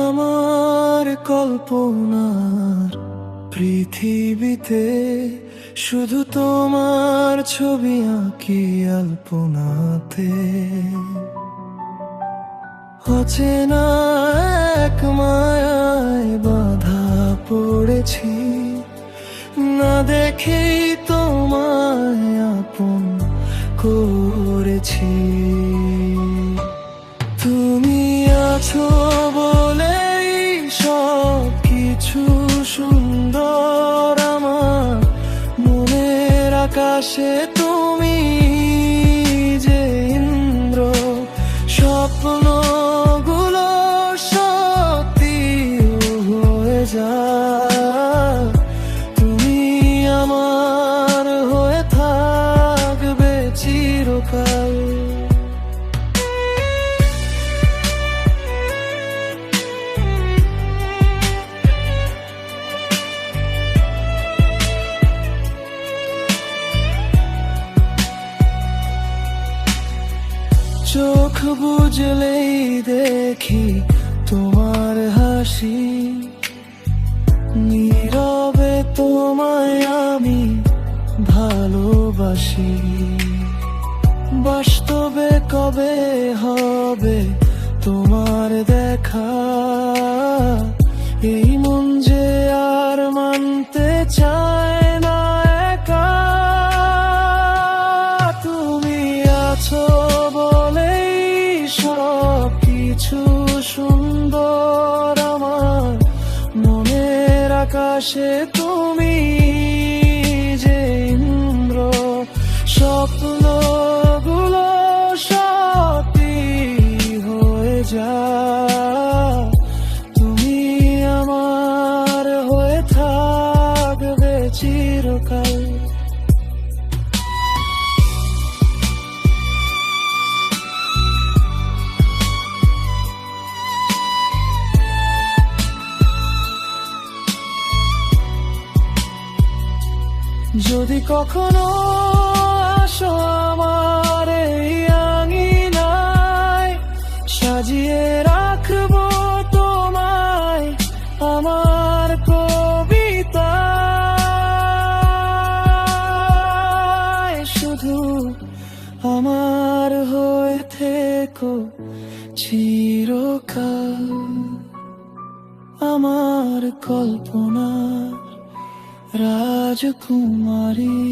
আমার কল্পনার পৃথিবীতে শুধু তোমার ছবি আঁকি আলপনাতে। অচেনা এক মায়ায় বাধা পড়েছি, না দেখেই তোমায় আপন করেছি। তুমি আছো বলেই সব কিছু সুন্দর, আমার মনের আকাশে তুমি যে ইন্দ্র। স্বপ্নগুলো সত্যি হয়ে যায়, তুমি আমার হয়ে থাকবে চিরকাল। চোখ বুঝলেই দেখি তোমার হাসি, নীরবে তোমায় আমি ভালোবাসি। বাস্তবে কবে হবে তোমার দেখা, এই মন যে আর মানতে চায় না একা। তুমি আছো বলেই সব কিছু সুন্দর, আমার মনের আকাশে তুমি যে ইন্দ্র। স্বপ্নগুলো সত্যি হয়ে যায়, তুমি আমার হয়ে থাকবে চিরকাল। যদি কখনো আসো আমার এই আঙিনায়, সাজিয়ে রাখবো তোমায় আমার কবিতায়। শুধু আমার হয়ে থেকো চিরকাল, আমার কল্পনা রাজকুমারী।